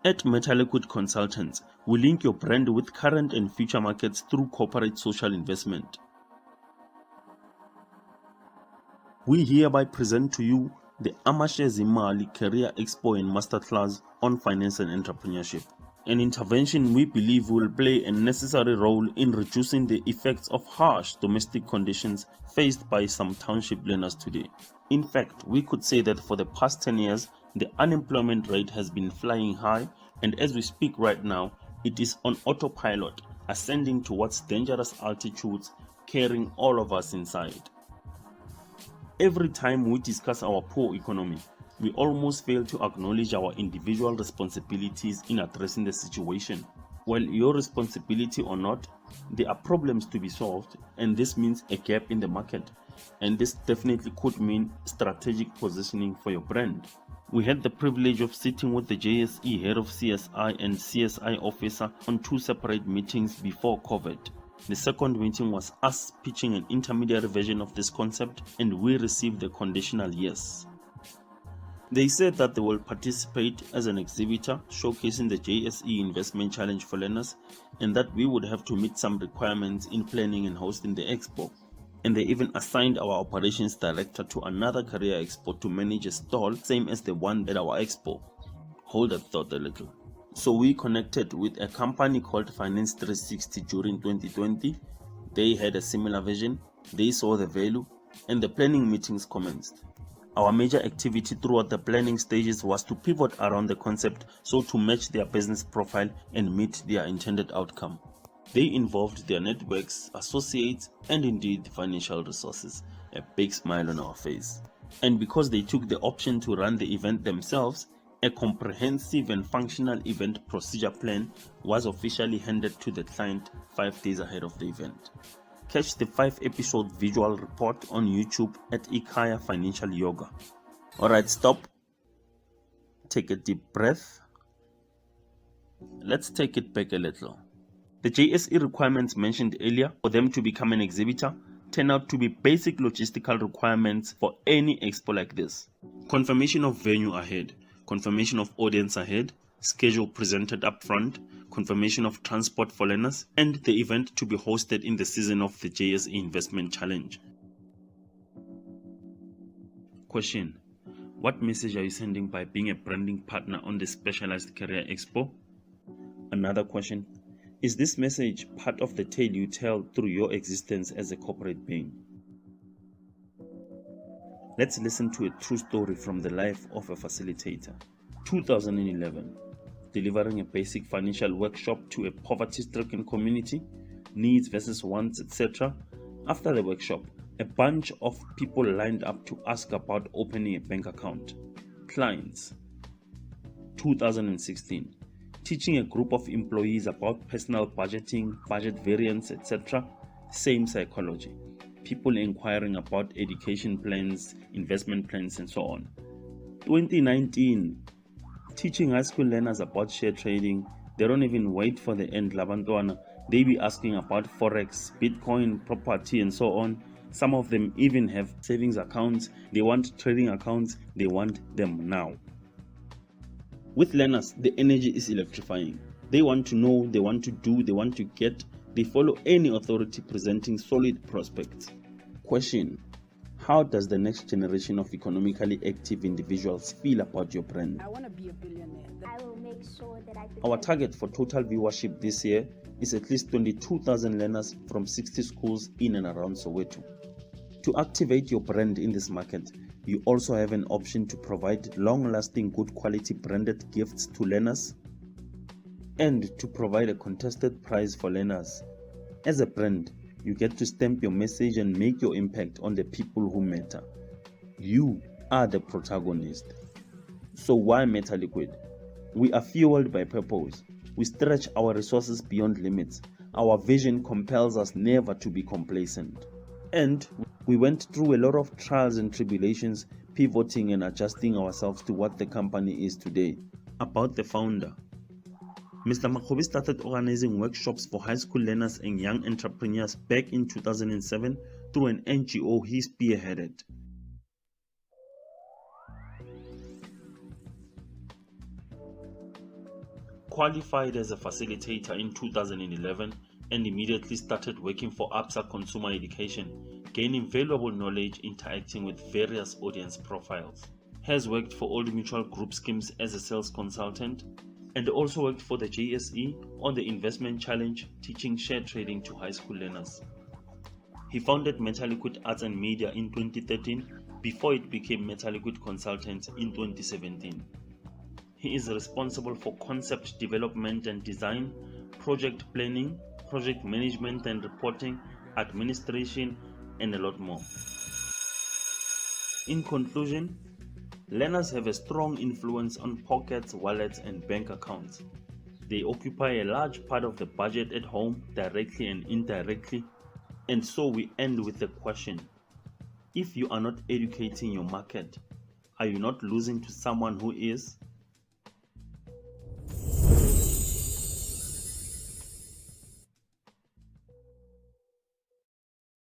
At MetaLiquid Consultants, we link your brand with current and future markets through corporate social investment. We hereby present to you the AmaShares'i'Mali Career Expo and Masterclass on Finance and Entrepreneurship, an intervention we believe will play a necessary role in reducing the effects of harsh domestic conditions faced by some township learners today. In fact, we could say that for the past 10 years, the unemployment rate has been flying high, and as we speak right now, it is on autopilot, ascending towards dangerous altitudes, carrying all of us inside. Every time we discuss our poor economy, we almost fail to acknowledge our individual responsibilities in addressing the situation. Well, your responsibility or not, there are problems to be solved, and this means a gap in the market, and this definitely could mean strategic positioning for your brand. We had the privilege of sitting with the JSE head of CSI and CSI officer on 2 separate meetings before COVID. The second meeting was us pitching an intermediary version of this concept, and we received a conditional yes. They said that they will participate as an exhibitor showcasing the JSE Investment Challenge for learners, and that we would have to meet some requirements in planning and hosting the expo. And they even assigned our operations director to another career expo to manage a stall same as the one at our expo. Hold that thought a little. So we connected with a company called Finance 360 during 2020. They had a similar vision, they saw the value, and the planning meetings commenced. Our major activity throughout the planning stages was to pivot around the concept so to match their business profile and meet their intended outcome. They involved their networks, associates, and indeed financial resources. A big smile on our face. And because they took the option to run the event themselves, a comprehensive and functional event procedure plan was officially handed to the client 5 days ahead of the event. Catch the 5-episode visual report on YouTube at Ikaya Financial Yoga. Alright, stop. Take a deep breath. Let's take it back a little. The JSE requirements mentioned earlier for them to become an exhibitor turn out to be basic logistical requirements for any expo like this. Confirmation of venue ahead, confirmation of audience ahead, schedule presented up front, confirmation of transport for learners, and the event to be hosted in the season of the JSE Investment Challenge. Question: what message are you sending by being a branding partner on the Specialized Career Expo? Another question: is this message part of the tale you tell through your existence as a corporate being? Let's listen to a true story from the life of a facilitator. 2011, delivering a basic financial workshop to a poverty-stricken community, needs versus wants, etc. After the workshop, a bunch of people lined up to ask about opening a bank account. Clients. 2016, teaching a group of employees about personal budgeting, budget variance, etc. Same psychology. People inquiring about education plans, investment plans, and so on. 2019, teaching high school learners about share trading. They don't even wait for the end, labantwana. They be asking about forex, bitcoin, property, and so on. Some of them even have savings accounts. They want trading accounts. They want them now. With learners, the energy is electrifying. They want to know, they want to do, they want to get. They follow any authority presenting solid prospects. Question: how does the next generation of economically active individuals feel about your brand? I want to be a billionaire. I will make sure that I Our target for total viewership this year is at least 22,000 learners from 60 schools in and around Soweto. To activate your brand in this market, you also have an option to provide long-lasting, good quality branded gifts to learners and to provide a contested prize for learners. As a brand, you get to stamp your message and make your impact on the people who matter. You are the protagonist. So why MetaLiquid? We are fueled by purpose. We stretch our resources beyond limits. Our vision compels us never to be complacent. And we went through a lot of trials and tribulations, pivoting and adjusting ourselves to what the company is today. About the founder. Mr. Makhobi started organizing workshops for high school learners and young entrepreneurs back in 2007 through an NGO he spearheaded. Qualified as a facilitator in 2011 and immediately started working for ABSA Consumer Education, gaining valuable knowledge interacting with various audience profiles. Has worked for Old Mutual Group schemes as a sales consultant and also worked for the JSE on the Investment Challenge teaching share trading to high school learners. He founded MetaLiquid Arts and Media in 2013 before it became MetaLiquid Consultants in 2017. He is responsible for concept development and design, project planning, project management and reporting, administration, and a lot more. In conclusion, learners have a strong influence on pockets, wallets, and bank accounts. They occupy a large part of the budget at home, directly and indirectly. And so we end with the question: if you are not educating your market, are you not losing to someone who is?